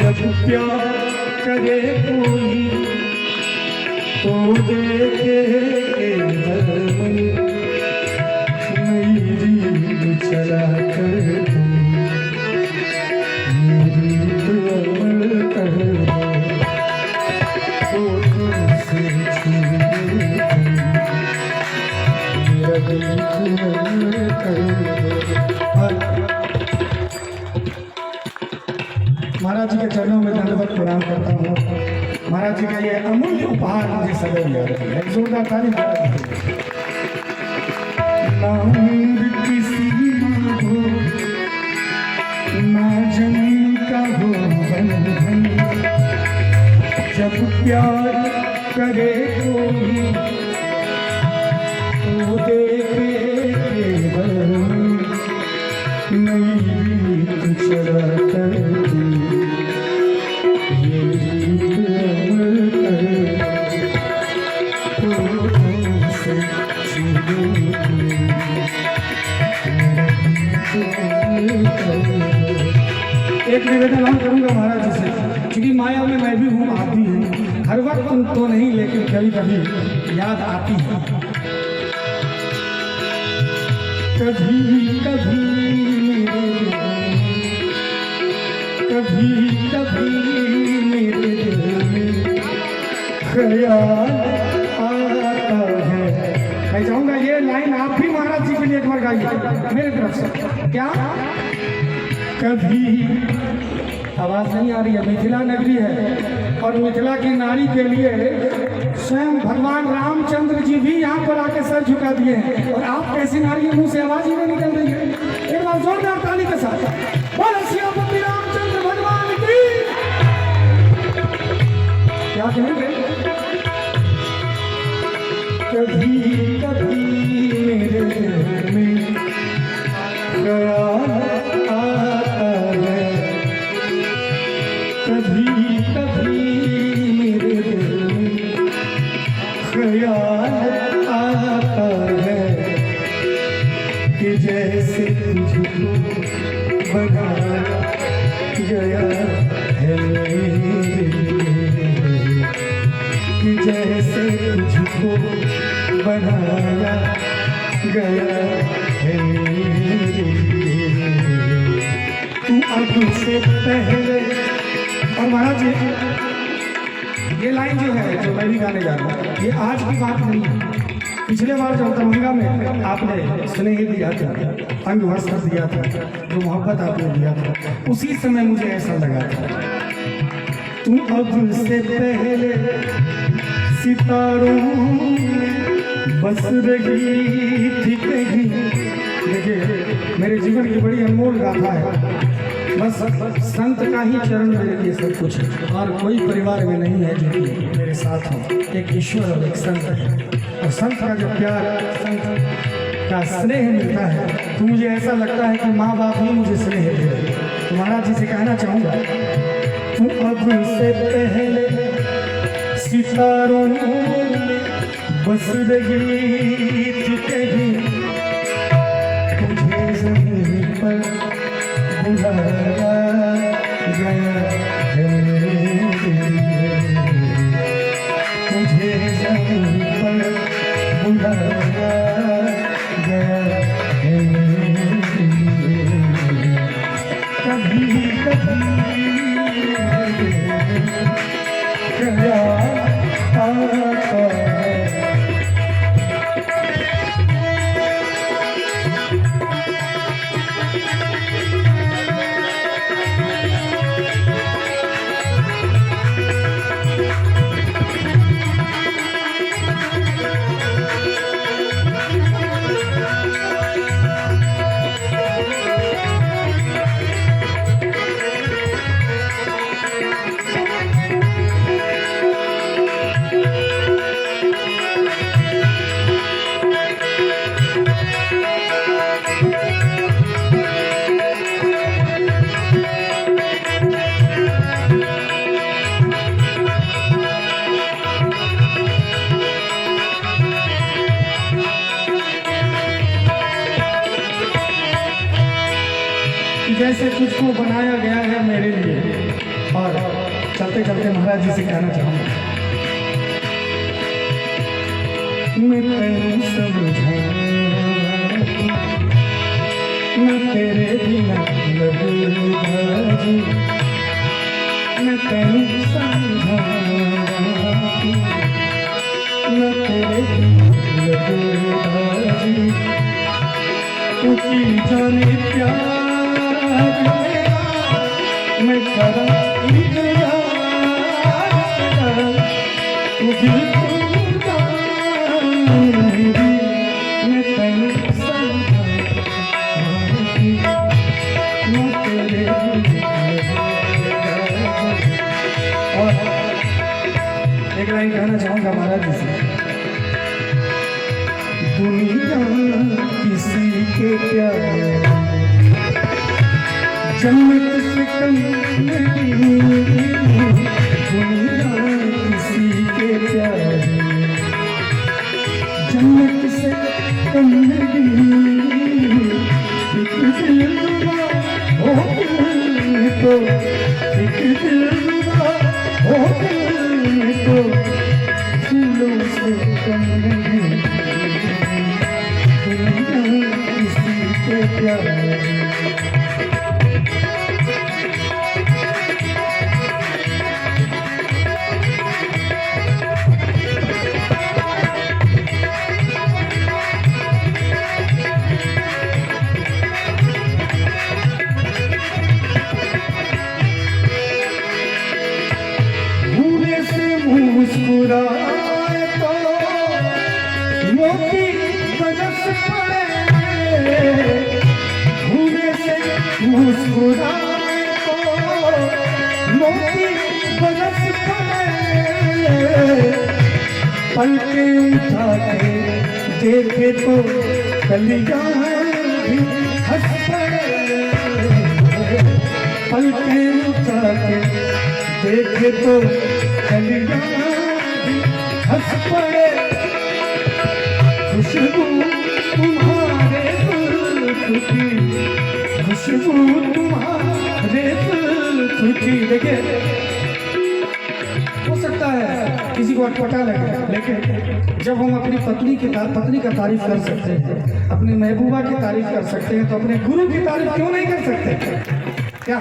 जब प्यार करे कोई तो देखे मन मेरी चला कर दो, मेरी अमल कर दो, तो तुमसे छीन मेरा दिल अमल कर दो। महाराज जी के चरणों में दंडवत प्रणाम करता हूँ। महाराज जी का ये अमूल्य उपहार मुझे सदैव याद है। जोरदार ताली महाराज जी। ना उम्र की सीमा हो, ना जन्म का हो बंधन, जब प्यार करे कोई तो देखे केवल नई चला कर एक निवेदन हम करूंगा महाराज जी से, क्योंकि माया में मैं भी हूँ, आप भी हैं। हर वक्त तो नहीं, लेकिन कभी कभी याद आती है। कभी कभी कभी कभी मेरे दिल में ख्याल आता है। मैं चाहूंगा ये लाइन आप भी महाराज जी के लिए एक बार गाइए मेरे तरफ से। क्या कभी, आवाज नहीं आ रही है, मिथिला नगरी है और मिथिला की नारी के लिए स्वयं भगवान रामचंद्र जी भी यहाँ पर आके सर झुका दिए हैं, और आप कैसी नारी मुंह से आवाज ही नहीं निकल रही है। एक बार जोरदार ताली के साथ बोलो सियापति रामचंद्र भगवान की। क्या कहेंगे? कभी कभी मेरे दिल में ख्याल आता है, कभी कभी मेरे दिल में ख्याल आता है कि जैसे तुझको बनाया गया है मेरे लिए, कि जैसे तुझको बनाया गया है मेरे लिए। तू अब से पहले, और महाराज जी ये लाइन जो है, जो मैं भी गाने जा रहा हूँ, ये आज की बात नहीं है। पिछले बार जब दरभंगा में आपने स्नेह दिया था, अंग वस्त्र दिया था, जो मोहब्बत आपने दिया था, उसी समय मुझे ऐसा लगा था तू अब से पहले सितारों में बस रही थी कहीं। देखिए मेरे जीवन की बड़ी अनमोल गाथा है, बस संत का ही चरण मेरे लिए सब कुछ है, और कोई परिवार में नहीं है जो मेरे साथ हो। एक ईश्वर और एक संत है, और संत का जो प्यार, संत का स्नेह मिलता है तो मुझे ऐसा लगता है कि माँ बाप ही मुझे स्नेह दे रहे हैं। तो महाराज जी से कहना चाहूँगा, तू अब से पहले सितारों में बस रही थी कहीं, तुझे ज़मीन पर बुलाया गया है मेरे लिए, मुझे ज़मीन पर बुलाया गया है मेरे लिए। कभी कभी ख्याल आता है। जैसे तुझको बनाया गया है मेरे लिए, और चलते चलते महाराज जी से कहना चाहूंगा, मैं तेरे समझा मैं तेरे बिना लगूंगा जी, मैं तेरे समझा मैं तेरे बिना लगूंगा जी, क्योंकि जाने प्यार मेरा मैं करा इंतजार तू दिल को मेरी मैं तेरे समझा मैं तेरे और एक लाइन कहना चाहूंगा महाराज जी से, दुनिया किसी के प्यारे जन्नत से कम नहीं, दुनिया किसी के प्यारे जन्नत से कम नहीं, एक दिलरुबा हो दिल तो एक दिलरुबा हो दिल तो फूलों से कम नहीं, किसी के प्यारे भूले से मुस्कुराए तो मोती बरस पड़े, भूले से मुस्कुराए तो मोती बरस पड़े, पलके उठा के देखे तो कलियां भी हंस पड़े, पलके उठा के देखे तो कलियां भी हंस पड़े, खुशबू तुम्हारे जुल्फ की, खुशबू तुम्हारे जुल्फ की। देखिए हो सकता है किसी को अटपटा लगे, लेकिन जब हम अपनी पत्नी का तारीफ कर सकते हैं, अपनी महबूबा की तारीफ कर सकते हैं, तो अपने गुरु की तारीफ क्यों नहीं कर सकते? क्या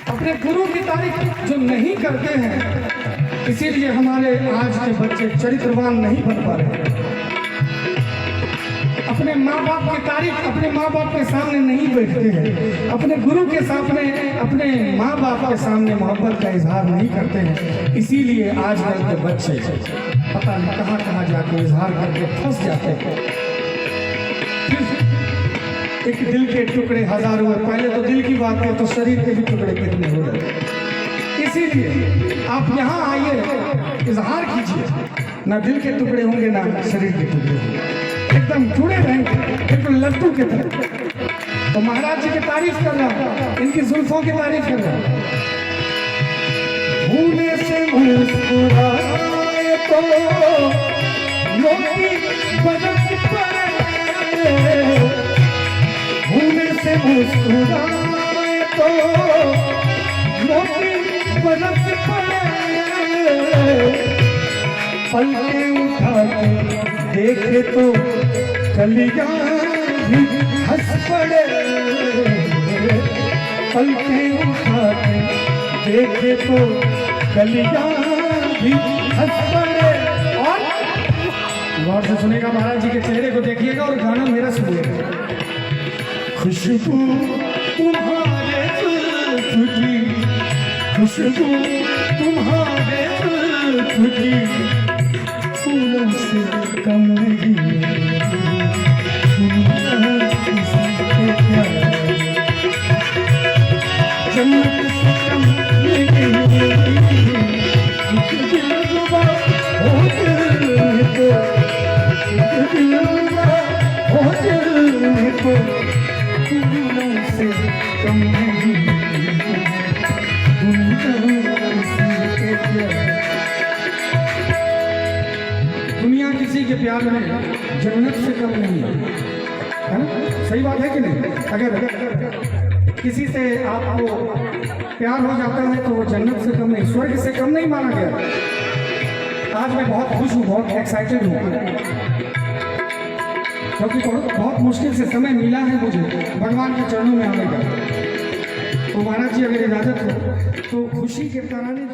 अपने गुरु की तारीफ जो नहीं करते हैं, इसीलिए हमारे आज के बच्चे चरित्रवान नहीं बन पा रहे। अपने माँ बाप की तारीफ अपने माँ बाप के सामने नहीं बैठते हैं, अपने गुरु के सामने अपने माँ बाप के सामने मोहब्बत का इजहार नहीं करते हैं, इसीलिए आजकल के बच्चे पता नहीं कहाँ कहाँ जाके इजहार करके फंस जाते हैं। एक दिल के टुकड़े हजार हुए, पहले तो दिल की बात है तो शरीर के भी टुकड़े कितने हो रहे। इसीलिए आप यहाँ आइए, इजहार कीजिए, ना दिल के टुकड़े होंगे ना शरीर के टुकड़े होंगे, एकदम जुड़े रहेंगे एकदम लड्डू के तरह। तो महाराज जी की तारीफ कर रहा हूँ, इनकी जुल्फों की तारीफ कर रहा हूँ। भूले से मुस्कुराए तो मोती बरस पड़े, भूले से मुस्कुराए तो मोती बरस पड़े, पलके उठा के देखे तो कलियां भी हंस पड़े, पलके उठा के देखे तो कलियां भी हंस पड़े। और गौर से सुनेगा, महाराज जी के चेहरे को देखिएगा और गाना मेरा सुनिएगा। खुशबू तुम्हारे जुल्फ की, खुशबू तुम्हारे जुल्फ की, फूलों से कम नहीं, किसी के प्यारे जन्नत से कम नहीं, दिलरुबा हो दिल को, दिलरुबा हो दिल को, फूलों से कम नहीं, दुनिया किसी के प्यारे। दुनिया किसी के प्यार में जन्नत से कम नहीं है ना? सही बात है कि नहीं? अगर किसी से आपको प्यार हो जाता है तो वो जन्नत से कम नहीं, स्वर्ग से कम नहीं माना गया। आज मैं बहुत खुश हूँ, बहुत एक्साइटेड हूँ, क्योंकि बहुत मुश्किल से समय मिला है मुझे भगवान के चरणों में आने का। तो महाराज जी अगर इजाजत हो तो खुशी के तराने